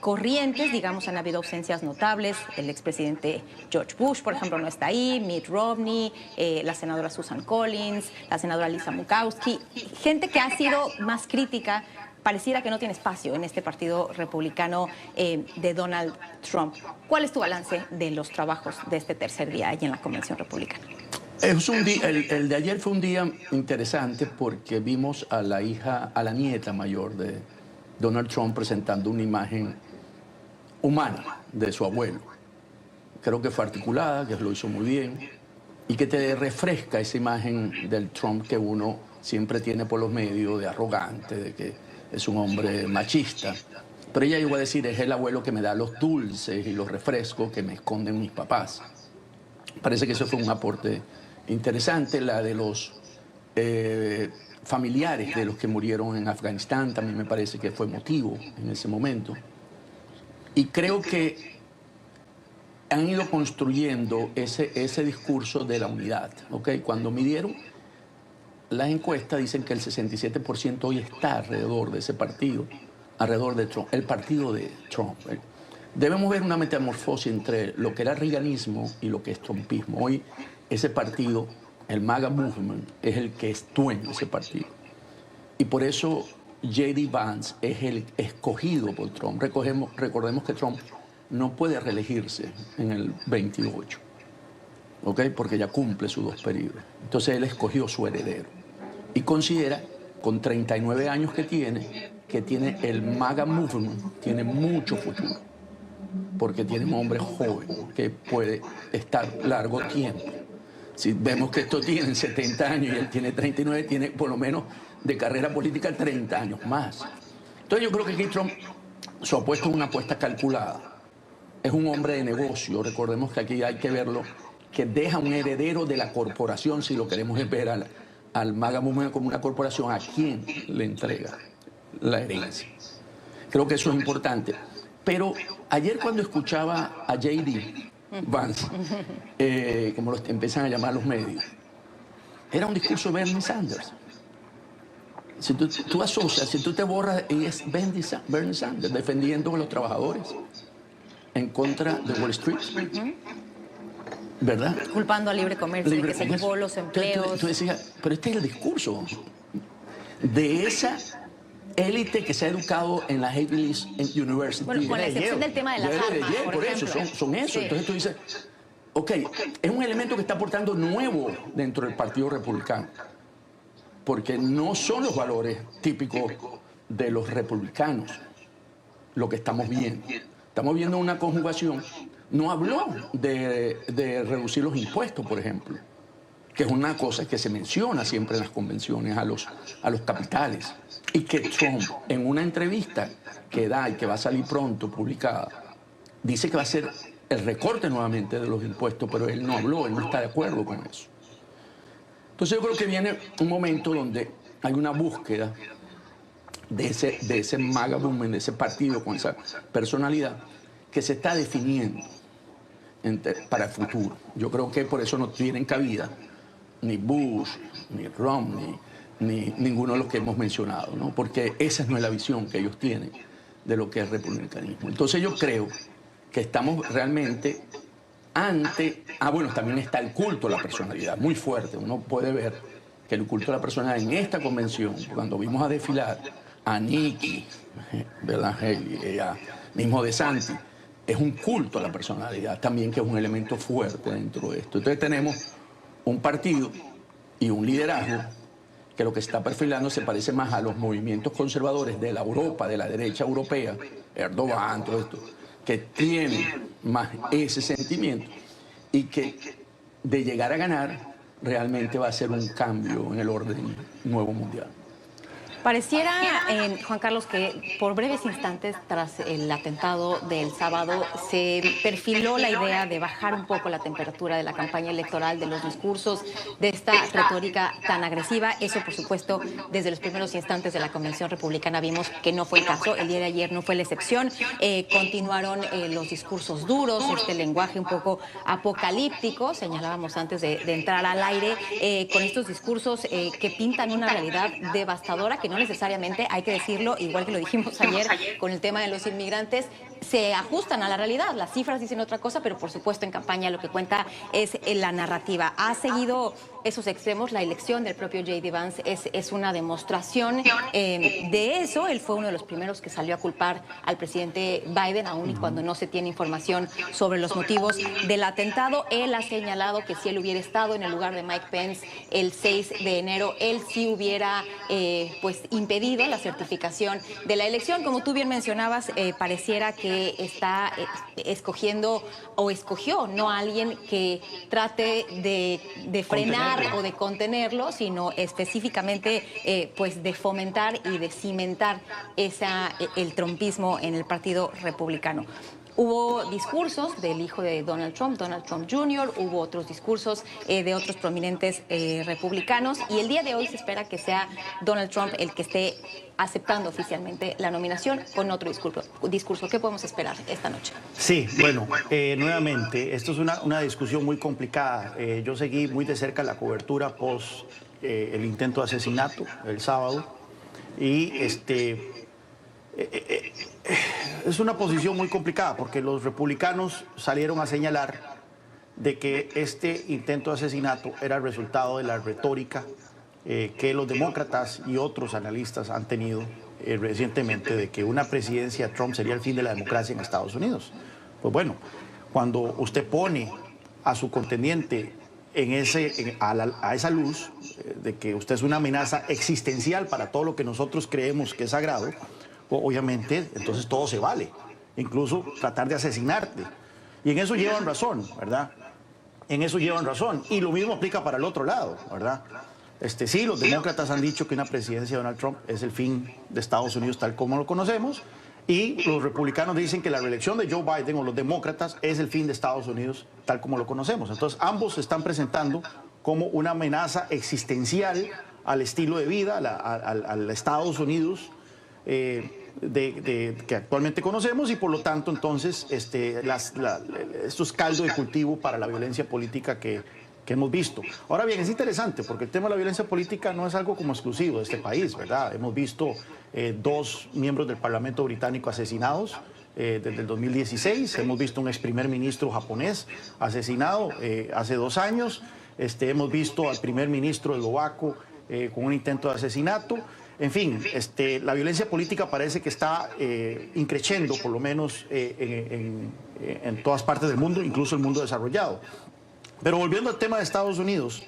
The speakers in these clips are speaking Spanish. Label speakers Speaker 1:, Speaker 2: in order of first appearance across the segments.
Speaker 1: corrientes, digamos, han habido ausencias notables. El expresidente George Bush, por ejemplo, no está ahí, Mitt Romney, la senadora Susan Collins, la senadora Lisa Murkowski, gente que ha sido más crítica. Pareciera que no tiene espacio en este partido republicano de Donald Trump. ¿Cuál es tu balance de los trabajos de este tercer día allí en la Convención Republicana?
Speaker 2: El de ayer fue un día interesante porque vimos a la nieta mayor de Donald Trump presentando una imagen humana de su abuelo. Creo que fue articulada, que lo hizo muy bien y que te refresca esa imagen del Trump que uno siempre tiene por los medios, de arrogante, de que es un hombre machista. Pero ella llegó a decir, es el abuelo que me da los dulces y los refrescos que me esconden mis papás. Parece que eso fue un aporte interesante. La de los familiares de los que murieron en Afganistán también me parece que fue emotivo en ese momento. Y creo que han ido construyendo ese discurso de la unidad, ¿ok? Cuando midieron las encuestas dicen que el 67% hoy está alrededor de ese partido, alrededor de Trump, el partido de Trump. Debemos ver una metamorfosis entre lo que era reaganismo y lo que es trumpismo. Hoy ese partido, el MAGA Movement, es el que es dueño de ese partido. Y por eso J.D. Vance es el escogido por Trump. Recordemos que Trump no puede reelegirse en el 28, ¿ok? Porque ya cumple sus 2 periodos. Entonces él escogió su heredero. Y considera, con 39 años que tiene el MAGA Movement, tiene mucho futuro. Porque tiene un hombre joven que puede estar largo tiempo. Si vemos que estos tienen 70 años y él tiene 39, tiene por lo menos de carrera política 30 años más. Entonces yo creo que aquí Trump, su apuesta es una apuesta calculada. Es un hombre de negocio. Recordemos que aquí hay que verlo, que deja un heredero de la corporación, si lo queremos ver al MAGA Movement como una corporación, ¿a quién le entrega la herencia? Creo que eso es importante. Pero ayer cuando escuchaba a J.D. Vance, como lo empiezan a llamar los medios, era un discurso de Bernie Sanders. Si tú asocias, si tú te borras, y es Bernie Sanders defendiendo a los trabajadores en contra de Wall Street. ¿Verdad?
Speaker 1: Culpando al libre comercio, que se llevó los empleos.
Speaker 2: Tú decías, pero este es el discurso de esa élite que se ha educado en la Ivy League University.
Speaker 1: Bueno, con la excepción del tema de las armas, por ejemplo.
Speaker 2: Son eso. Sí. Entonces tú dices, ok, es un elemento que está aportando nuevo dentro del Partido Republicano, porque no son los valores típicos de los republicanos lo que estamos viendo. Estamos viendo una conjugación. No habló de reducir los impuestos, por ejemplo, que es una cosa que se menciona siempre en las convenciones a los capitales. Y que Trump, en una entrevista que da y que va a salir pronto publicada, dice que va a hacer el recorte nuevamente de los impuestos, pero él no habló, él no está de acuerdo con eso. Entonces yo creo que viene un momento donde hay una búsqueda de ese MAGA movement, de ese partido con esa personalidad que se está definiendo para el futuro. Yo creo que por eso no tienen cabida ni Bush, ni Romney, ni ninguno de los que hemos mencionado, ¿no? Porque esa no es la visión que ellos tienen de lo que es republicanismo. Entonces yo creo que estamos realmente ante... bueno, también está el culto a la personalidad, muy fuerte. Uno puede ver que el culto a la personalidad en esta convención, cuando vimos a desfilar a Nikki, ¿verdad? Haley, a mismo DeSantis, es un culto a la personalidad también, que es un elemento fuerte dentro de esto. Entonces tenemos un partido y un liderazgo que lo que está perfilando se parece más a los movimientos conservadores de la Europa, de la derecha europea, Erdogan, todo esto, que tienen más ese sentimiento y que de llegar a ganar realmente va a ser un cambio en el orden nuevo mundial.
Speaker 1: Pareciera, Juan Carlos, que por breves instantes tras el atentado del sábado se perfiló la idea de bajar un poco la temperatura de la campaña electoral, de los discursos, de esta retórica tan agresiva. Eso, por supuesto, desde los primeros instantes de la Convención Republicana vimos que no fue el caso. El día de ayer no fue la excepción. Continuaron los discursos duros, este lenguaje un poco apocalíptico, señalábamos antes de entrar al aire, con estos discursos que pintan una realidad devastadora que que no necesariamente, hay que decirlo, igual que lo dijimos ayer con el tema de los inmigrantes, se ajustan a la realidad. Las cifras dicen otra cosa, pero por supuesto en campaña lo que cuenta es la narrativa. Ha seguido esos extremos. La elección del propio J.D. Vance es una demostración de eso. Él fue uno de los primeros que salió a culpar al presidente Biden, aún y cuando no se tiene información sobre los motivos del atentado. Él ha señalado que si él hubiera estado en el lugar de Mike Pence el 6 de enero, él sí hubiera pues impedido la certificación de la elección. Como tú bien mencionabas, pareciera que está escogiendo o escogió no a alguien que trate de frenar o de contenerlo, sino específicamente pues de fomentar y de cimentar el trumpismo en el Partido Republicano. Hubo discursos del hijo de Donald Trump Jr., hubo otros discursos de otros prominentes republicanos, y el día de hoy se espera que sea Donald Trump el que esté aceptando oficialmente la nominación con otro discurso. ¿Qué podemos esperar esta noche?
Speaker 3: Sí, bueno, nuevamente, esto es una discusión muy complicada. Yo seguí muy de cerca la cobertura post el intento de asesinato el sábado, y es una posición muy complicada porque los republicanos salieron a señalar de que este intento de asesinato era el resultado de la retórica que los demócratas y otros analistas han tenido recientemente, de que una presidencia de Trump sería el fin de la democracia en Estados Unidos. Pues bueno, cuando usted pone a su contendiente a esa luz de que usted es una amenaza existencial para todo lo que nosotros creemos que es sagrado, obviamente entonces todo se vale, incluso tratar de asesinarte. Y en eso llevan razón, ¿verdad? En eso llevan razón. Y lo mismo aplica para el otro lado, ¿verdad? Sí, los demócratas han dicho que una presidencia de Donald Trump es el fin de Estados Unidos tal como lo conocemos, y los republicanos dicen que la reelección de Joe Biden, o los demócratas, es el fin de Estados Unidos tal como lo conocemos. Entonces ambos se están presentando como una amenaza existencial al estilo de vida, al Estados Unidos que actualmente conocemos, y por lo tanto entonces esto es caldo de cultivo para la violencia política que hemos visto. Ahora bien, es interesante porque el tema de la violencia política no es algo como exclusivo de este país, ¿verdad? Hemos visto 2 miembros del Parlamento británico asesinados desde el 2016, hemos visto un ex primer ministro japonés asesinado hace 2 años, hemos visto al primer ministro eslovaco con un intento de asesinato. En fin, la violencia política parece que está increciendo, por lo menos en todas partes del mundo, incluso el mundo desarrollado. Pero volviendo al tema de Estados Unidos,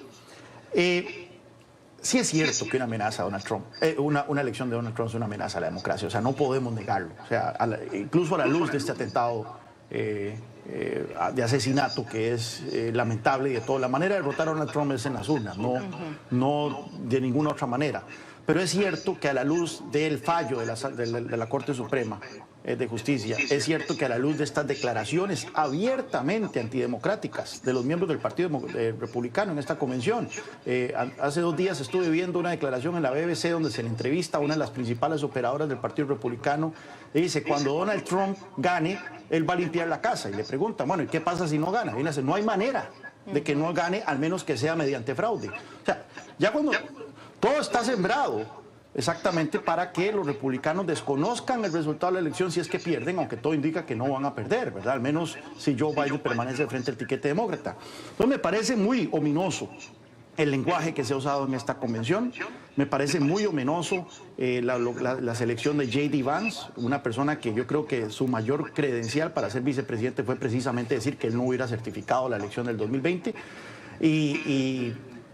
Speaker 3: sí es cierto que una amenaza a Donald Trump, una elección de Donald Trump es una amenaza a la democracia, o sea, no podemos negarlo. O sea, incluso a la luz de este atentado de asesinato, que es lamentable, y de toda la manera de derrotar a Donald Trump es en las urnas, no de ninguna otra manera. Pero es cierto que a la luz del fallo de la Corte Suprema de Justicia, es cierto que a la luz de estas declaraciones abiertamente antidemocráticas de los miembros del Partido Republicano en esta convención, hace 2 días estuve viendo una declaración en la BBC donde se le entrevista a una de las principales operadoras del Partido Republicano, y dice: cuando Donald Trump gane, él va a limpiar la casa, y le preguntan, bueno, ¿y qué pasa si no gana? Y dice: no hay manera de que no gane, al menos que sea mediante fraude. O sea, ya cuando todo está sembrado exactamente para que los republicanos desconozcan el resultado de la elección si es que pierden, aunque todo indica que no van a perder, ¿verdad? Al menos si Joe Biden permanece frente al tiquete demócrata. Entonces me parece muy ominoso el lenguaje que se ha usado en esta convención. Me parece muy ominoso la selección de J.D. Vance, una persona que yo creo que su mayor credencial para ser vicepresidente fue precisamente decir que él no hubiera certificado la elección del 2020.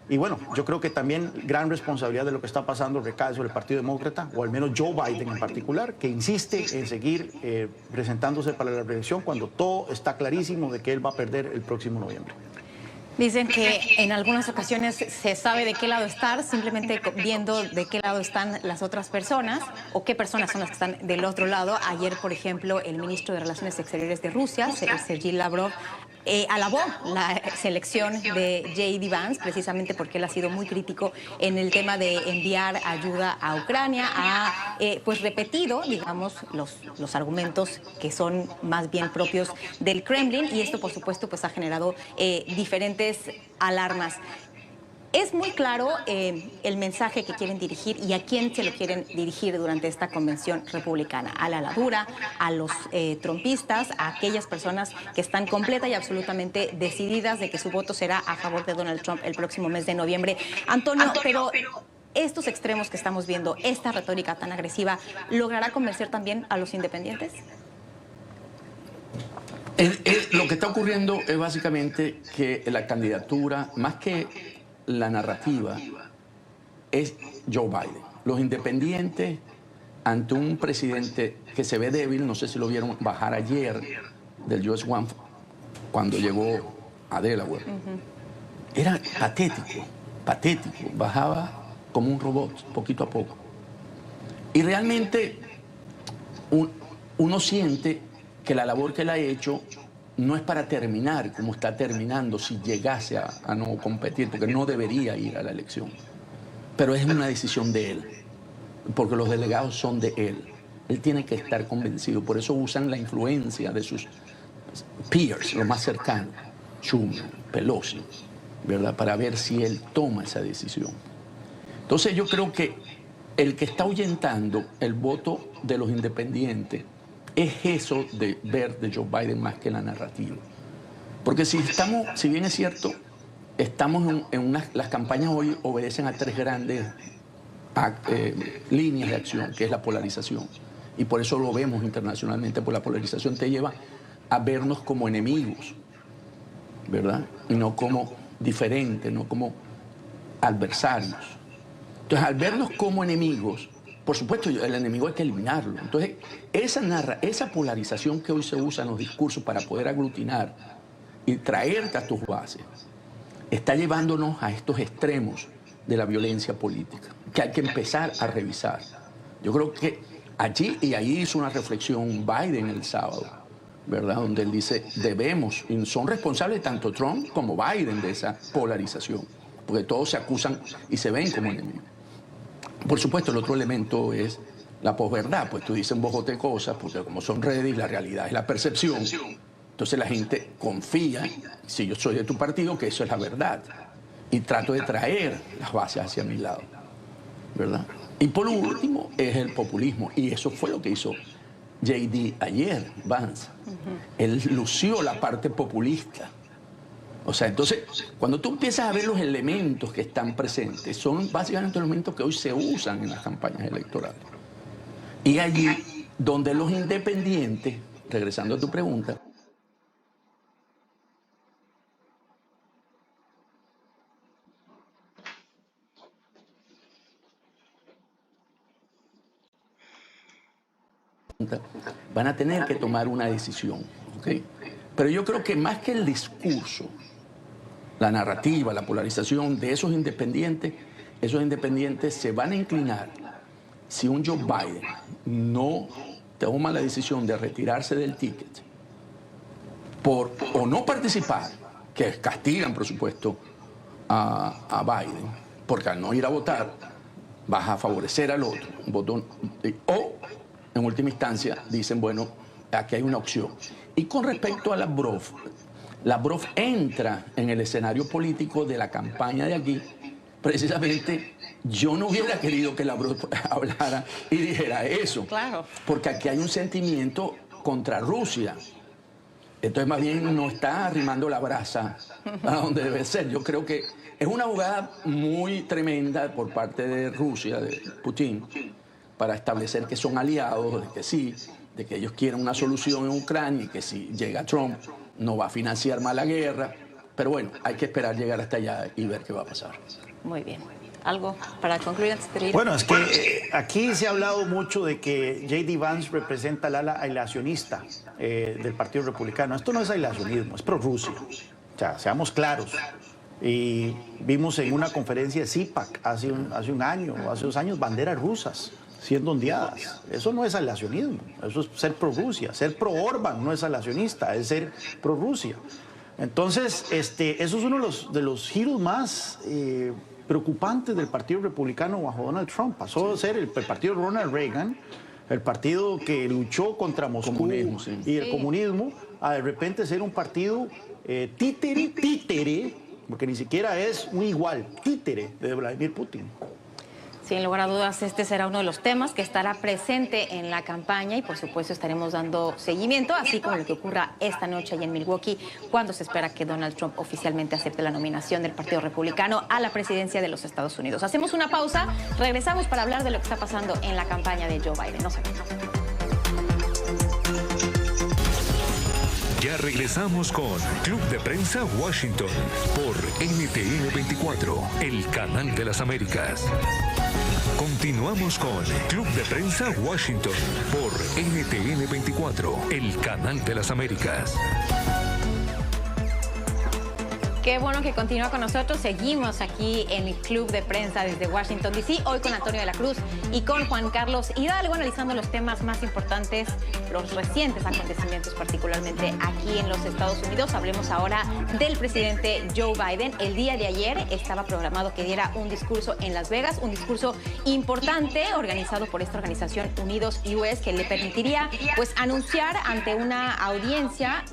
Speaker 3: Y bueno, yo creo que también gran responsabilidad de lo que está pasando recae sobre el Partido Demócrata, o al menos Joe Biden en particular, que insiste en seguir presentándose para la reelección cuando todo está clarísimo de que él va a perder el próximo noviembre.
Speaker 1: Dicen que en algunas ocasiones se sabe de qué lado estar, simplemente viendo de qué lado están las otras personas o qué personas son las que están del otro lado. Ayer, por ejemplo, el ministro de Relaciones Exteriores de Rusia, Sergei Lavrov, alabó la selección de J.D. Vance, precisamente porque él ha sido muy crítico en el tema de enviar ayuda a Ucrania. Ha pues repetido, digamos, los argumentos que son más bien propios del Kremlin, y esto, por supuesto, pues ha generado diferentes alarmas. Es muy claro el mensaje que quieren dirigir y a quién se lo quieren dirigir durante esta convención republicana. A la dura, a los trumpistas, a aquellas personas que están completa y absolutamente decididas de que su voto será a favor de Donald Trump el próximo mes de noviembre. Antonio, pero estos extremos que estamos viendo, esta retórica tan agresiva, ¿logrará convencer también a los independientes?
Speaker 2: Lo que está ocurriendo es básicamente que la candidatura, más que la narrativa, es Joe Biden. Los independientes, ante un presidente que se ve débil, no sé si lo vieron bajar ayer del US One cuando llegó a Delaware, era patético, bajaba como un robot, poquito a poco. Y realmente uno siente que la labor que él ha hecho no es para terminar como está terminando si llegase a no competir, porque no debería ir a la elección. Pero es una decisión de él, porque los delegados son de él. Él tiene que estar convencido, por eso usan la influencia de sus peers, los más cercanos, Schumer, Pelosi, ¿verdad? Para ver si él toma esa decisión. Entonces yo creo que el que está ahuyentando el voto de los independientes es eso de ver de Joe Biden más que la narrativa. Porque si bien es cierto, estamos las campañas hoy obedecen a tres grandes líneas de acción, que es la polarización. Y por eso lo vemos internacionalmente, porque la polarización te lleva a vernos como enemigos, ¿verdad? Y no como diferentes, no como adversarios. Entonces, al vernos como enemigos, por supuesto, el enemigo hay que eliminarlo. Entonces, esa polarización que hoy se usa en los discursos para poder aglutinar y traerte a tus bases, está llevándonos a estos extremos de la violencia política, que hay que empezar a revisar. Yo creo que ahí hizo una reflexión Biden el sábado, ¿verdad? Donde él dice, y son responsables tanto Trump como Biden de esa polarización, porque todos se acusan y se ven como enemigos. Por supuesto, el otro elemento es la posverdad, pues tú dices un bojote de cosas, porque como son redes, la realidad es la percepción. Entonces la gente confía, si yo soy de tu partido, que eso es la verdad. Y trato de traer las bases hacia mi lado, ¿verdad? Y por último es el populismo, y eso fue lo que hizo JD ayer, Vance. Él lució la parte populista. O sea, entonces, cuando tú empiezas a ver los elementos que están presentes, son básicamente los elementos que hoy se usan en las campañas electorales. Y allí, donde los independientes, regresando a tu pregunta, van a tener que tomar una decisión, ¿ok? Pero yo creo que más que el discurso, la narrativa, la polarización de esos independientes se van a inclinar si un Joe Biden no toma la decisión de retirarse del ticket o no participar, que castigan, por supuesto, a Biden, porque al no ir a votar vas a favorecer al otro, o en última instancia dicen, bueno, aquí hay una opción. Y con respecto a Lavrov entra en el escenario político de la campaña de aquí. Precisamente yo no hubiera querido que Lavrov hablara y dijera eso.
Speaker 1: Claro.
Speaker 2: Porque aquí hay un sentimiento contra Rusia. Entonces más bien no está arrimando la brasa a donde debe ser. Yo creo que es una jugada muy tremenda por parte de Rusia, de Putin, para establecer que son aliados, de que ellos quieren una solución en Ucrania y que si llega Trump no va a financiar más la guerra. Pero bueno, hay que esperar llegar hasta allá y ver qué va a pasar.
Speaker 1: Muy bien. ¿Algo para concluir antes de ir?
Speaker 3: Bueno, es que aquí se ha hablado mucho de que J.D. Vance representa el ala aislacionista del Partido Republicano. Esto no es aislacionismo, es pro-Rusia. O sea, seamos claros. Y vimos en una conferencia de CIPAC hace un año o hace 2 años banderas rusas siendo ondeadas. Eso no es aislacionismo, eso es ser pro-Rusia. Ser pro-Orban no es aislacionista, es ser pro-Rusia. Entonces, eso es uno de los giros más preocupantes del Partido Republicano bajo Donald Trump. Pasó a ser el partido de Ronald Reagan, el partido que luchó contra Moscú y el comunismo, a de repente ser un partido títere porque ni siquiera es un igual títere de Vladimir Putin.
Speaker 1: Sin lugar a dudas, este será uno de los temas que estará presente en la campaña y, por supuesto, estaremos dando seguimiento, así como lo que ocurra esta noche allá en Milwaukee, cuando se espera que Donald Trump oficialmente acepte la nominación del Partido Republicano a la presidencia de los Estados Unidos. Hacemos una pausa, regresamos para hablar de lo que está pasando en la campaña de Joe Biden. No se vayan.
Speaker 4: Ya regresamos con Club de Prensa Washington por NTN 24, el canal de las Américas. Continuamos con Club de Prensa Washington por NTN 24, el canal de las Américas.
Speaker 1: Qué bueno que continúa con nosotros. Seguimos aquí en el Club de Prensa desde Washington, D.C., hoy con Antonio de la Cruz y con Juan Carlos Hidalgo, analizando los temas más importantes, los recientes acontecimientos, particularmente aquí en los Estados Unidos. Hablemos ahora del presidente Joe Biden. El día de ayer estaba programado que diera un discurso en Las Vegas, un discurso importante organizado por esta organización Unidos US, que le permitiría pues anunciar ante una audiencia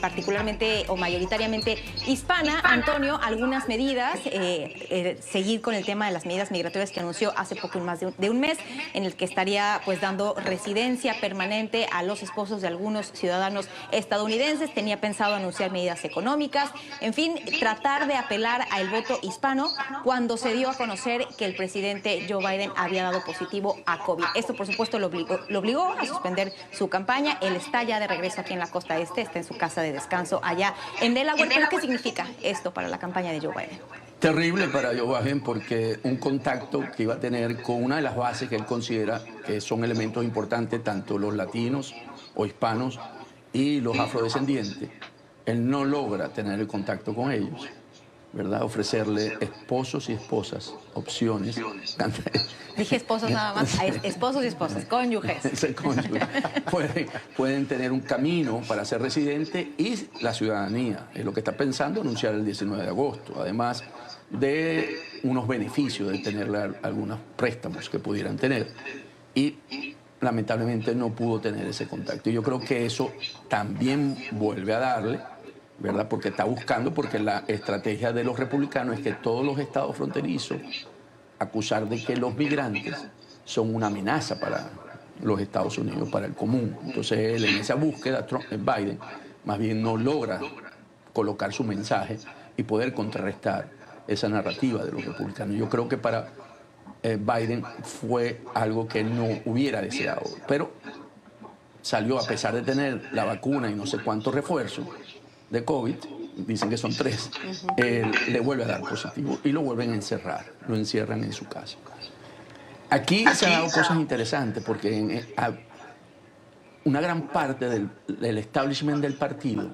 Speaker 1: particularmente o mayoritariamente hispana, Antonio, algunas medidas, seguir con el tema de las medidas migratorias que anunció hace poco, más de un mes, en el que estaría pues dando residencia permanente a los esposos de algunos ciudadanos estadounidenses. Tenía pensado anunciar medidas económicas, en fin, tratar de apelar al voto hispano cuando se dio a conocer que el presidente Joe Biden había dado positivo a COVID. Esto, por supuesto, lo obligó a suspender su campaña. Él está ya de regreso aquí en la costa este, está en su casa de descanso allá en Delaware. ¿Pero qué significa esto para la campaña de Joe Biden?
Speaker 2: Terrible para Joe Biden, porque un contacto que iba a tener con una de las bases que él considera que son elementos importantes, tanto los latinos o hispanos y los afrodescendientes, él no logra tener el contacto con ellos, ¿verdad? Ofrecerle esposos y esposas opciones.
Speaker 1: Dije esposos nada más, esposos y esposas, cónyuges.
Speaker 2: Pueden tener un camino para ser residente y la ciudadanía. Es lo que está pensando anunciar el 19 de agosto, además de unos beneficios de tener algunos préstamos que pudieran tener. Y lamentablemente no pudo tener ese contacto. Y yo creo que eso también vuelve a darle, ¿verdad? Porque está buscando, porque la estrategia de los republicanos es que todos los estados fronterizos acusar de que los migrantes son una amenaza para los Estados Unidos, para el común. Entonces él en esa búsqueda, Biden, más bien no logra colocar su mensaje y poder contrarrestar esa narrativa de los republicanos. Yo creo que para Biden fue algo que él no hubiera deseado, pero salió, a pesar de tener la vacuna y no sé cuántos refuerzos de COVID, dicen que son 3, le vuelve a dar positivo y lo vuelven a encerrar, lo encierran en su casa. Aquí se han dado cosas interesantes porque una gran parte del establishment del partido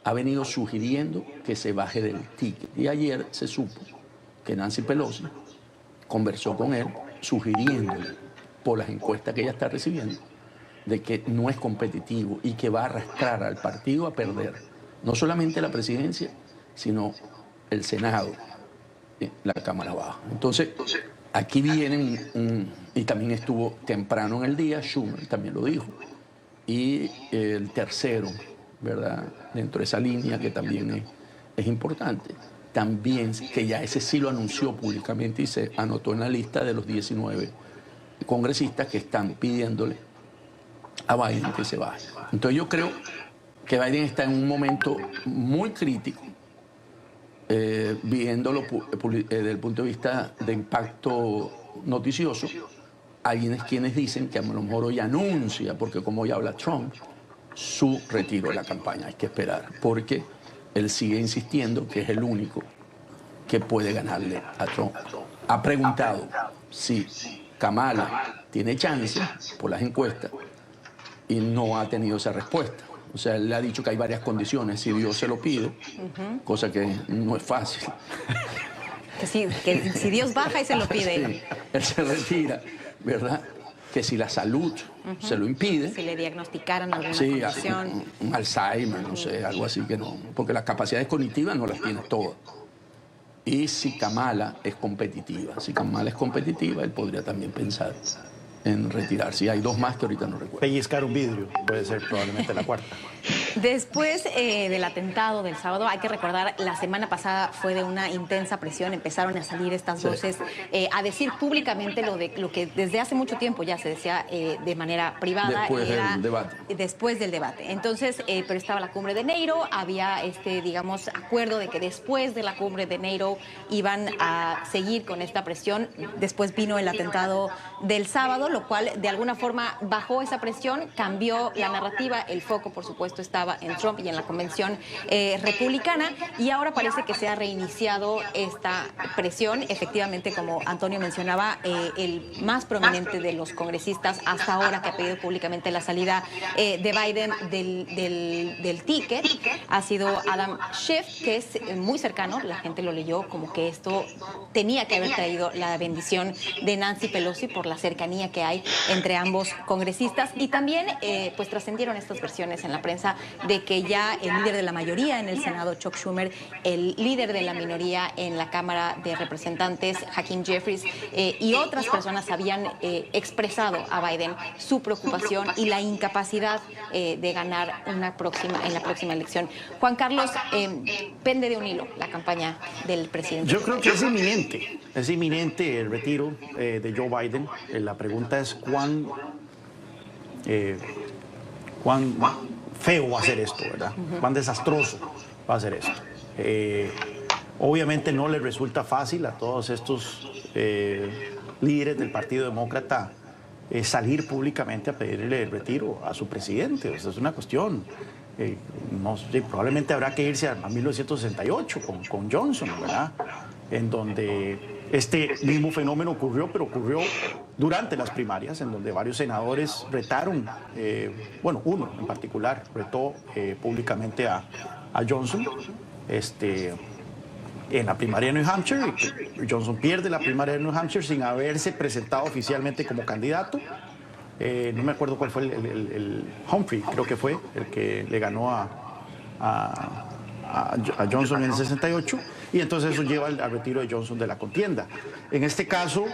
Speaker 2: ha venido sugiriendo que se baje del ticket. Y ayer se supo que Nancy Pelosi conversó con él sugiriéndole, por las encuestas que ella está recibiendo, de que no es competitivo y que va a arrastrar al partido a perder no solamente la presidencia, sino el Senado, la Cámara Baja. Entonces, aquí vienen, y también estuvo temprano en el día, Schumer también lo dijo, y el tercero, ¿verdad?, dentro de esa línea que también es importante, también, que ya ese sí lo anunció públicamente y se anotó en la lista de los 19 congresistas que están pidiéndole a Biden que se baje. Entonces yo creo que Biden está en un momento muy crítico, viéndolo desde el punto de vista de impacto noticioso. Hay quienes dicen que a lo mejor hoy anuncia, porque como hoy habla Trump, su retiro de la campaña. Hay que esperar, porque él sigue insistiendo que es el único que puede ganarle a Trump. Ha preguntado si Kamala tiene chance por las encuestas y no ha tenido esa respuesta. O sea, él le ha dicho que hay varias condiciones, si Dios se lo pide, cosa que no es fácil.
Speaker 1: Que si Dios baja y se lo pide.
Speaker 2: Sí, él se retira, ¿verdad? Que si la salud se lo impide.
Speaker 1: Si le diagnosticaran alguna condición.
Speaker 2: Un Alzheimer, no sé, algo así que no. Porque las capacidades cognitivas no las tiene todas. Y si Kamala es competitiva. Si Kamala es competitiva, él podría también pensar en retirarse. Y hay 2 más que ahorita no recuerdo.
Speaker 3: Pellizcar un vidrio puede ser probablemente la cuarta.
Speaker 1: Después del atentado del sábado, hay que recordar, la semana pasada fue de una intensa presión, empezaron a salir estas voces a decir públicamente lo que desde hace mucho tiempo ya se decía de manera privada.
Speaker 2: Después del debate.
Speaker 1: Después del debate. Entonces, pero estaba la cumbre de Neiro, había digamos, acuerdo de que después de la cumbre de Neiro iban a seguir con esta presión. Después vino el atentado del sábado, lo cual de alguna forma bajó esa presión, cambió la narrativa, el foco, por supuesto, estaba en Trump y en la convención republicana, y ahora parece que se ha reiniciado esta presión. Efectivamente, como Antonio mencionaba, el más prominente de los congresistas hasta ahora que ha pedido públicamente la salida de Biden del ticket ha sido Adam Schiff, que es muy cercano, la gente lo leyó como que esto tenía que haber traído la bendición de Nancy Pelosi por la cercanía que hay entre ambos congresistas, y también pues trascendieron estas versiones en la prensa de que ya el líder de la mayoría en el Senado, Chuck Schumer, el líder de la minoría en la Cámara de Representantes, Hakeem Jeffries, y otras personas habían expresado a Biden su preocupación y la incapacidad de ganar en la próxima elección. Juan Carlos, pende de un hilo la campaña del presidente.
Speaker 3: Yo creo que es inminente el retiro de Joe Biden. La pregunta es cuán feo va a ser esto, ¿verdad? Cuán desastroso va a ser esto. Obviamente no le resulta fácil a todos estos líderes del Partido Demócrata salir públicamente a pedirle el retiro a su presidente. Esa es una cuestión. No sé, probablemente habrá que irse a 1968 con Johnson, ¿verdad? En donde este mismo fenómeno ocurrió, pero ocurrió durante las primarias, en donde varios senadores retaron, bueno, uno en particular retó públicamente a Johnson en la primaria de New Hampshire. Johnson pierde la primaria de New Hampshire sin haberse presentado oficialmente como candidato. No me acuerdo cuál fue el Humphrey, creo que fue el que le ganó a Johnson en el 68, y entonces eso lleva al retiro de Johnson de la contienda. En este caso,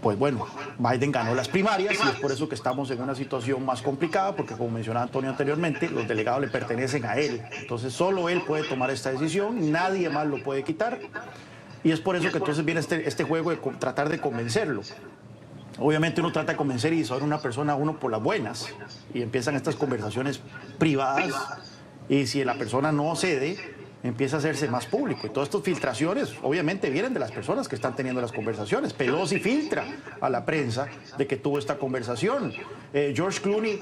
Speaker 3: pues bueno, Biden ganó las primarias y es por eso que estamos en una situación más complicada, porque como mencionaba Antonio anteriormente, los delegados le pertenecen a él. Entonces solo él puede tomar esta decisión, nadie más lo puede quitar, y es por eso que entonces viene este juego de tratar de convencerlo. Obviamente uno trata de convencer y disuadir a una persona por las buenas, y empiezan estas conversaciones privadas, y si la persona no cede, empieza a hacerse más público. Y todas estas filtraciones obviamente vienen de las personas que están teniendo las conversaciones. Pelosi filtra a la prensa de que tuvo esta conversación. George Clooney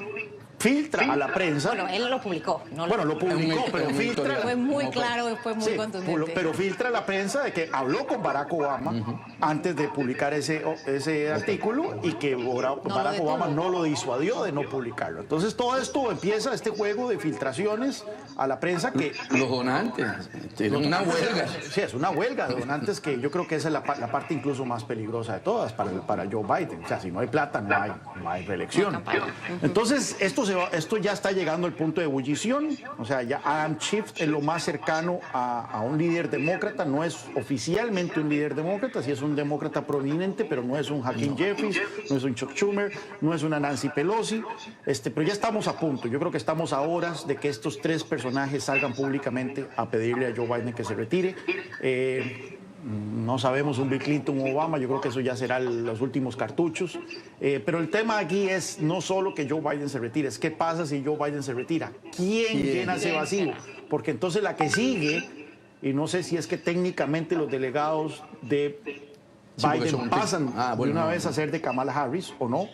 Speaker 3: filtra a la prensa.
Speaker 1: Bueno, él lo publicó.
Speaker 3: Bueno, lo publicó, pero filtra.
Speaker 1: Fue muy claro, fue muy contundente.
Speaker 3: Pero filtra a la prensa de que habló con Barack Obama antes de publicar ese artículo, y que Barack Obama no lo disuadió de no publicarlo. Entonces todo esto empieza, este juego de filtraciones a la prensa que...
Speaker 2: Los donantes, tienen una huelga.
Speaker 3: Sí, es una huelga de donantes que yo creo que esa es la parte incluso más peligrosa de todas para Joe Biden. O sea, si no hay plata, no hay reelección. Entonces, esto ya está llegando al punto de ebullición. O sea, ya Adam Schiff es lo más cercano a un líder demócrata. No es oficialmente un líder demócrata, sí es un demócrata prominente, pero no es un Hakeem Jeffries, no es un Chuck Schumer, no es una Nancy Pelosi. Pero ya estamos a punto. Yo creo que estamos a horas de que estos tres personajes salgan públicamente a pedirle a Joe Biden que se retire. No sabemos un Bill Clinton o Obama, yo creo que eso ya será los últimos cartuchos. Pero el tema aquí es no solo que Joe Biden se retire, es qué pasa si Joe Biden se retira. ¿Quién llena ese vacío? Porque entonces la que sigue, y no sé si es que técnicamente los delegados de Biden pasan de una vez a ser de Kamala Harris o no,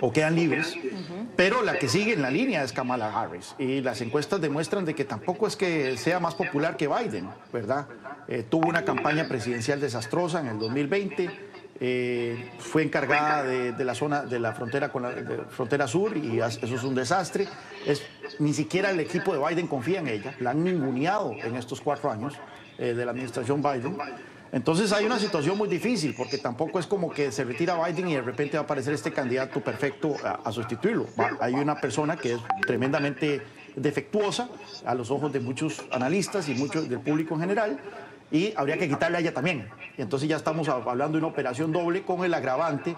Speaker 3: o quedan libres, pero la que sigue en la línea es Kamala Harris, y las encuestas demuestran de que tampoco es que sea más popular que Biden, ¿verdad? Tuvo una campaña presidencial desastrosa en el 2020, fue encargada de la zona de la frontera con la frontera sur, y eso es un desastre. Ni siquiera el equipo de Biden confía en ella, la han ninguneado en estos 4 años de la administración Biden. Entonces hay una situación muy difícil, porque tampoco es como que se retira Biden y de repente va a aparecer este candidato perfecto a sustituirlo. Hay una persona que es tremendamente defectuosa a los ojos de muchos analistas y muchos del público en general, y habría que quitarle a ella también. Y entonces ya estamos hablando de una operación doble, con el agravante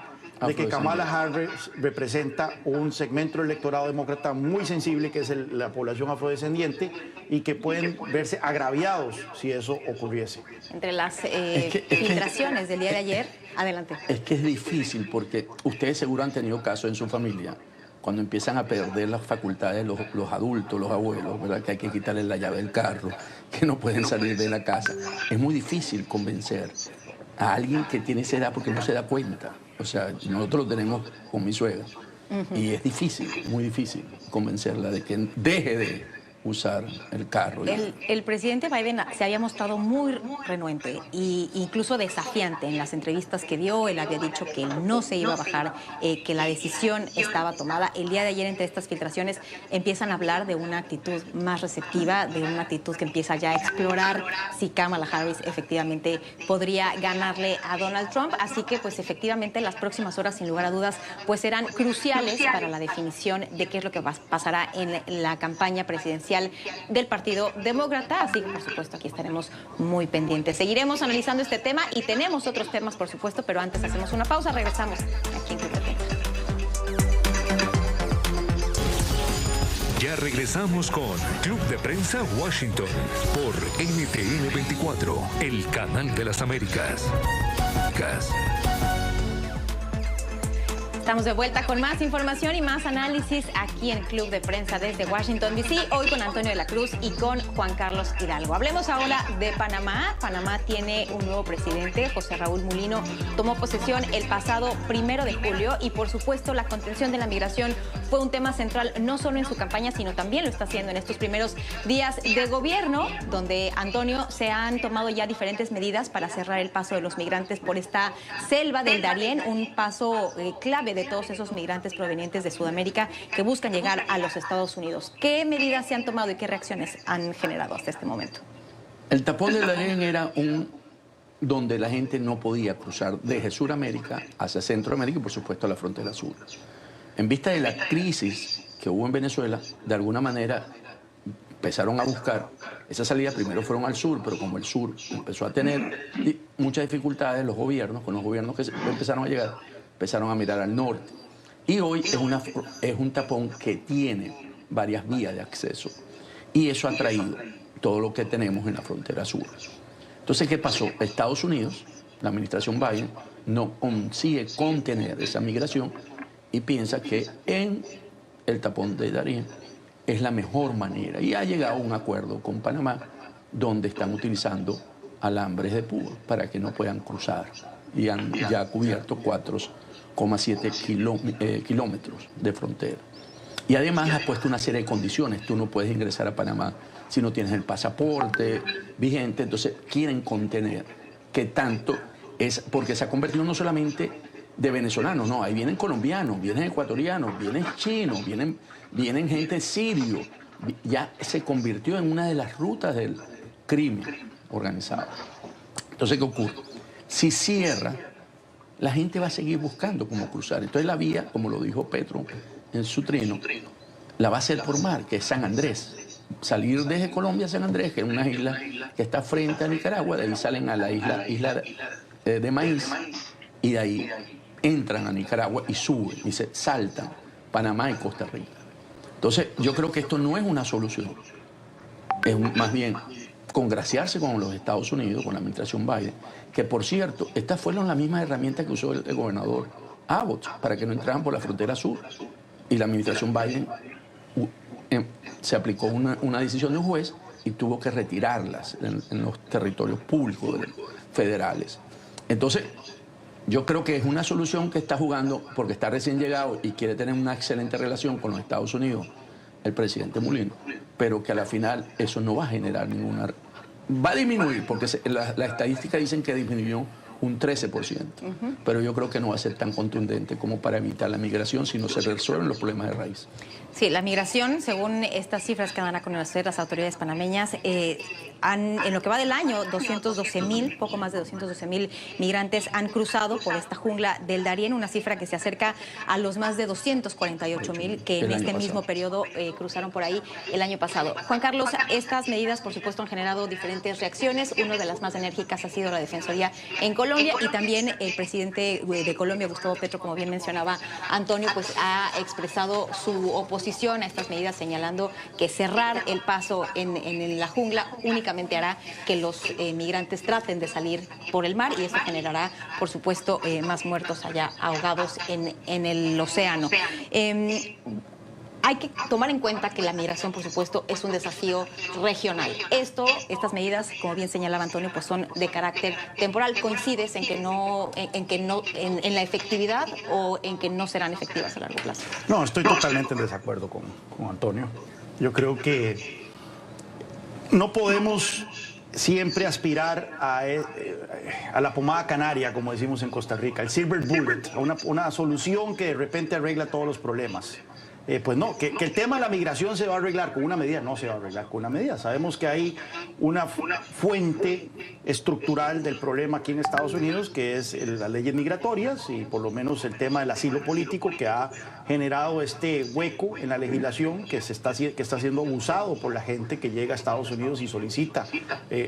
Speaker 3: de que Kamala Harris representa un segmento del electorado demócrata muy sensible, que es la población afrodescendiente, y que pueden verse agraviados si eso ocurriese.
Speaker 1: Entre las filtraciones del día de ayer, adelante.
Speaker 2: Es que es difícil porque ustedes seguro han tenido casos en su familia cuando empiezan a perder las facultades los adultos, los abuelos, ¿verdad? Que hay que quitarles la llave del carro, que no pueden salir de la casa. Es muy difícil convencer a alguien que tiene esa edad porque no se da cuenta. O sea, nosotros lo tenemos con mi suegra. Y es difícil, muy difícil convencerla de que deje de usar el carro.
Speaker 1: El presidente Biden se había mostrado muy renuente e incluso desafiante en las entrevistas que dio. Él había dicho que no se iba a bajar, que la decisión estaba tomada. El día de ayer, entre estas filtraciones, empiezan a hablar de una actitud más receptiva, de una actitud que empieza ya a explorar si Kamala Harris efectivamente podría ganarle a Donald Trump. Así que, pues, efectivamente, las próximas horas, sin lugar a dudas, pues serán cruciales para la definición de qué es lo que pasará en la campaña presidencial del Partido Demócrata, así que por supuesto aquí estaremos muy pendientes. Seguiremos analizando este tema y tenemos otros temas, por supuesto, pero antes hacemos una pausa, regresamos aquí en Club de Prensa.
Speaker 4: Ya regresamos con Club de Prensa Washington por NTN 24, el canal de las Américas.
Speaker 1: Estamos de vuelta con más información y más análisis aquí en Club de Prensa desde Washington, D.C., hoy con Antonio de la Cruz y con Juan Carlos Hidalgo. Hablemos ahora de Panamá. Panamá tiene un nuevo presidente, José Raúl Mulino, tomó posesión el pasado 1 de julio y, por supuesto, la contención de la migración fue un tema central no solo en su campaña, sino también lo está haciendo en estos primeros días de gobierno, donde, Antonio, se han tomado ya diferentes medidas para cerrar el paso de los migrantes por esta selva del Darién, un paso clave de todos esos migrantes provenientes de Sudamérica que buscan llegar a los Estados Unidos. ¿Qué medidas se han tomado y qué reacciones han generado hasta este momento?
Speaker 2: El tapón del Darién era donde la gente no podía cruzar desde Sudamérica hacia Centroamérica y, por supuesto, a la frontera sur. En vista de la crisis que hubo en Venezuela, de alguna manera empezaron a buscar esa salida. Primero fueron al sur, pero como el sur empezó a tener muchas dificultades, los gobiernos, con los gobiernos que empezaron a llegar, empezaron a mirar al norte. Y hoy es un tapón que tiene varias vías de acceso. Y eso ha traído todo lo que tenemos en la frontera sur. Entonces, ¿qué pasó? Estados Unidos, la administración Biden, no consigue contener esa migración y piensa que en el tapón de Darién es la mejor manera. Y ha llegado a un acuerdo con Panamá donde están utilizando alambres de púa para que no puedan cruzar. Y han ya cubierto 4,7 kilómetros de frontera. Y además ha puesto una serie de condiciones. Tú no puedes ingresar a Panamá si no tienes el pasaporte vigente. Entonces quieren contener que tanto es, porque se ha convertido no solamente de venezolanos, no, ahí vienen colombianos, vienen ecuatorianos, vienen chinos, vienen gente sirio. Ya se convirtió en una de las rutas del crimen organizado. Entonces, ¿qué ocurre? Si cierra, la gente va a seguir buscando cómo cruzar. Entonces la vía, como lo dijo Petro en su trino, la va a hacer por mar, que es San Andrés. Salir desde Colombia a San Andrés, que es una isla que está frente a Nicaragua, de ahí salen a la isla de Maíz, y de ahí entran a Nicaragua y suben, y se saltan Panamá y Costa Rica. Entonces, yo creo que esto no es una solución. Es más bien congraciarse con los Estados Unidos, con la administración Biden, que, por cierto, estas fueron las mismas herramientas que usó el gobernador Abbott para que no entraran por la frontera sur. Y la administración Biden se aplicó una decisión de un juez y tuvo que retirarlas en los territorios públicos federales. Entonces, yo creo que es una solución que está jugando porque está recién llegado y quiere tener una excelente relación con los Estados Unidos, el presidente Mulino, pero que a la final eso no va a generar ninguna... Va a disminuir, porque las estadísticas dicen que disminuyó un 13%, pero yo creo que no va a ser tan contundente como para evitar la migración si no se resuelven los problemas de raíz.
Speaker 1: Sí, la migración, según estas cifras que dan a conocer las autoridades panameñas, en lo que va del año, 212,000, poco más de 212,000 migrantes han cruzado por esta jungla del Darién, una cifra que se acerca a los más de 248,000 que en este mismo periodo cruzaron por ahí el año pasado. Juan Carlos, estas medidas, por supuesto, han generado diferentes reacciones. Una de las más enérgicas ha sido la Defensoría en Colombia, y también el presidente de Colombia, Gustavo Petro, como bien mencionaba Antonio, pues ha expresado su oposición a estas medidas, señalando que cerrar el paso en la jungla únicamente hará que los migrantes traten de salir por el mar, y eso generará, por supuesto, más muertos allá ahogados en el océano. Hay que tomar en cuenta que la migración, por supuesto, es un desafío regional. Estas medidas, como bien señalaba Antonio, pues son de carácter temporal. ¿Coincides en la efectividad o en que no serán efectivas a largo plazo?
Speaker 3: No, estoy totalmente en desacuerdo con Antonio. Yo creo que no podemos siempre aspirar a la pomada canaria, como decimos en Costa Rica, el silver bullet, a una solución que de repente arregla todos los problemas. Pues no, que el tema de la migración se va a arreglar con una medida, no se va a arreglar con una medida. Sabemos que hay una fuente estructural del problema aquí en Estados Unidos, que es las leyes migratorias y por lo menos el tema del asilo político, que ha generado este hueco en la legislación que está siendo abusado por la gente que llega a Estados Unidos y solicita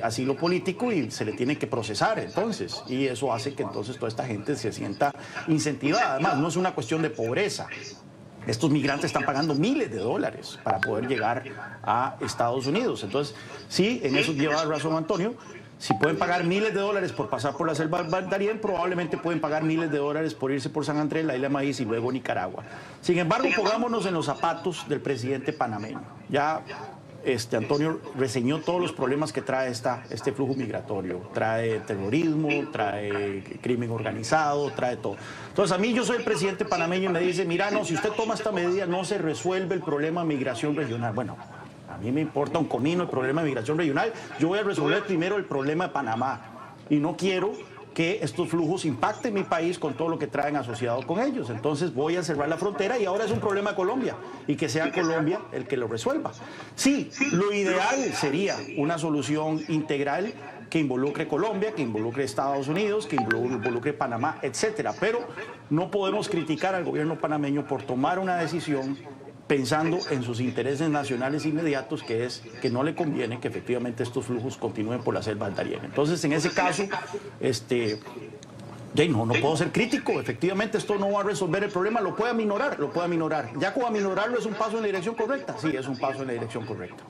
Speaker 3: asilo político, y se le tiene que procesar entonces, y eso hace que entonces toda esta gente se sienta incentivada. Además, no es una cuestión de pobreza. Estos migrantes están pagando miles de dólares para poder llegar a Estados Unidos. Entonces, sí, en eso lleva razón Antonio. Si pueden pagar miles de dólares por pasar por la selva del Darién, probablemente pueden pagar miles de dólares por irse por San Andrés, la Isla Maíz y luego Nicaragua. Sin embargo, pongámonos en los zapatos del presidente panameño. Ya Antonio reseñó todos los problemas que trae este flujo migratorio. Trae terrorismo, trae crimen organizado, trae todo. Entonces, a mí, yo soy el presidente panameño y me dice, mira, no, si usted toma esta medida no se resuelve el problema de migración regional. Bueno, a mí me importa un comino el problema de migración regional. Yo voy a resolver primero el problema de Panamá, y no quiero que estos flujos impacten mi país con todo lo que traen asociado con ellos. Entonces voy a cerrar la frontera, y ahora es un problema de Colombia, y que sea Colombia el que lo resuelva. Sí, lo ideal sería una solución integral que involucre Colombia, que involucre Estados Unidos, que involucre Panamá, etcétera. Pero no podemos criticar al gobierno panameño por tomar una decisión pensando en sus intereses nacionales inmediatos, que es que no le conviene que efectivamente estos flujos continúen por la selva del Darién. Entonces, en ese caso, no puedo ser crítico. Efectivamente, esto no va a resolver el problema, lo puede aminorar. Ya con aminorarlo es un paso en la dirección correcta. Sí, es un paso en la dirección correcta.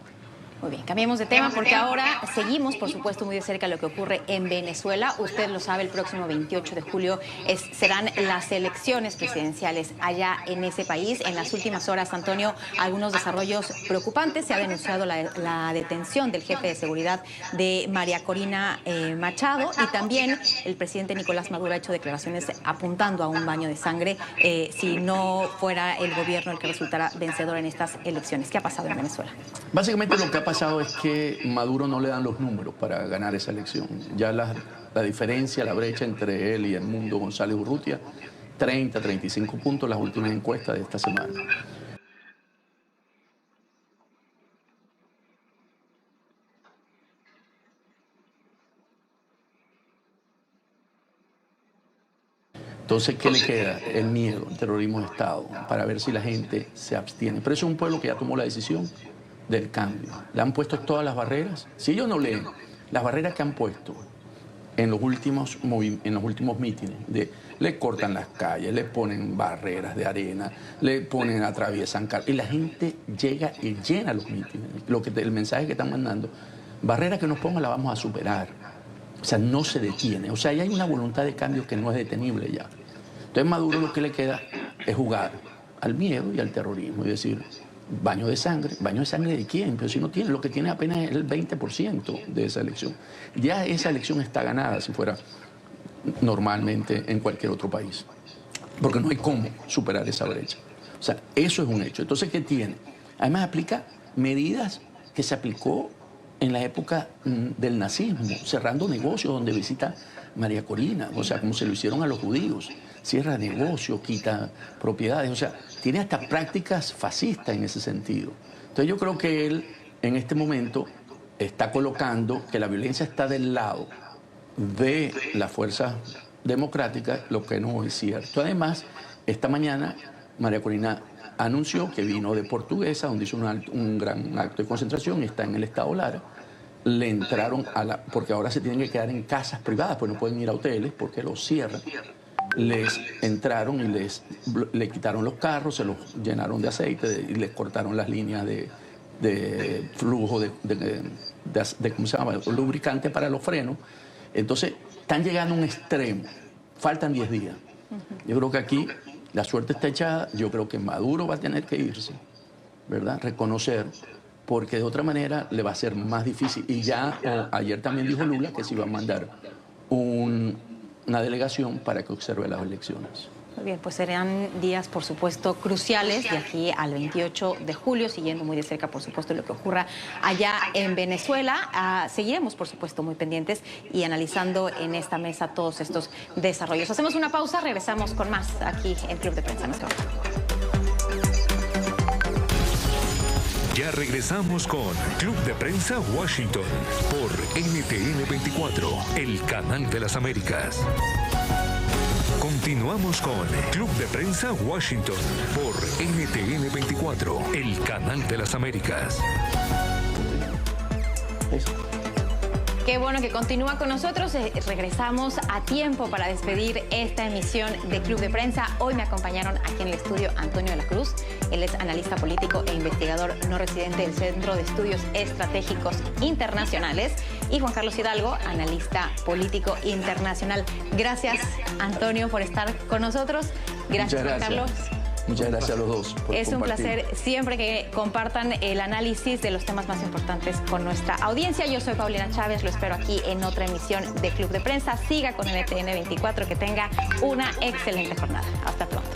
Speaker 1: Muy bien, cambiemos de tema porque ahora seguimos, por supuesto, muy de cerca lo que ocurre en Venezuela. Usted lo sabe, el próximo 28 de julio serán las elecciones presidenciales allá en ese país. En las últimas horas, Antonio, algunos desarrollos preocupantes. Se ha denunciado la detención del jefe de seguridad de María Corina Machado, y también el presidente Nicolás Maduro ha hecho declaraciones apuntando a un baño de sangre si no fuera el gobierno el que resultara vencedor en estas elecciones. ¿Qué ha pasado en Venezuela?
Speaker 2: Básicamente lo que ha pasado es que Maduro no le dan los números para ganar esa elección. Ya la diferencia, la brecha entre él y Edmundo González Urrutia, 30, 35 puntos, las últimas encuestas de esta semana. Entonces, ¿qué le queda? El miedo, el terrorismo de Estado, para ver si la gente se abstiene. Pero eso es un pueblo que ya tomó la decisión del cambio. Le han puesto todas las barreras. Si ellos no leen las barreras que han puesto en los últimos mítines, le cortan las calles, le ponen barreras de arena, le ponen, atraviesan carros, y la gente llega y llena los mítines. El mensaje que están mandando, barreras que nos pongan la vamos a superar. O sea, no se detiene. O sea, ya hay una voluntad de cambio que no es detenible ya. Entonces, Maduro lo que le queda es jugar al miedo y al terrorismo y decir, ¿baño de sangre? ¿Baño de sangre de quién? Pero si no tiene, lo que tiene apenas es el 20% de esa elección. Ya esa elección está ganada si fuera normalmente en cualquier otro país. Porque no hay cómo superar esa brecha. O sea, eso es un hecho. Entonces, ¿qué tiene? Además, aplica medidas que se aplicó en la época del nazismo, cerrando negocios donde visita María Corina, o sea, como se lo hicieron a los judíos, cierra negocios, quita propiedades, o sea, tiene hasta prácticas fascistas en ese sentido. Entonces yo creo que él en este momento está colocando que la violencia está del lado de las fuerzas democráticas, lo que no es cierto. Además, esta mañana María Corina anunció que vino de Portuguesa, donde hizo un gran acto de concentración y está en el estado Lara. Le entraron porque ahora se tienen que quedar en casas privadas, pues no pueden ir a hoteles porque los cierran. Les entraron y le quitaron los carros, se los llenaron de aceite y les cortaron las líneas de flujo ¿cómo se llama? Lubricante para los frenos. Entonces, están llegando a un extremo. Faltan 10 días. Yo creo que aquí la suerte está echada. Yo creo que Maduro va a tener que irse, ¿verdad? Reconocer, porque de otra manera le va a ser más difícil. Y ya ayer también dijo Lula que se iba a mandar una delegación para que observe las elecciones.
Speaker 1: Muy bien, pues serán días, por supuesto, cruciales de aquí al 28 de julio, siguiendo muy de cerca, por supuesto, lo que ocurra allá en Venezuela. Seguiremos, por supuesto, muy pendientes y analizando en esta mesa todos estos desarrollos. Hacemos una pausa, regresamos con más aquí en Club de Prensa.
Speaker 4: Ya regresamos con Club de Prensa Washington por NTN 24, el canal de las Américas. Continuamos con Club de Prensa Washington por NTN 24, el canal de las Américas.
Speaker 1: Qué bueno que continúa con nosotros. Regresamos a tiempo para despedir esta emisión de Club de Prensa. Hoy me acompañaron aquí en el estudio Antonio de la Cruz. Él es analista político e investigador no residente del Centro de Estudios Estratégicos Internacionales. Y Juan Carlos Hidalgo, analista político internacional. Gracias, Antonio, por estar con nosotros. Gracias, Juan Carlos.
Speaker 2: Muchas gracias a los dos por
Speaker 1: Es un
Speaker 2: compartir.
Speaker 1: placer siempre que compartan el análisis de los temas más importantes con nuestra audiencia. Yo soy Paulina Chávez, lo espero aquí en otra emisión de Club de Prensa. Siga con NTN 24, que tenga una excelente jornada. Hasta pronto.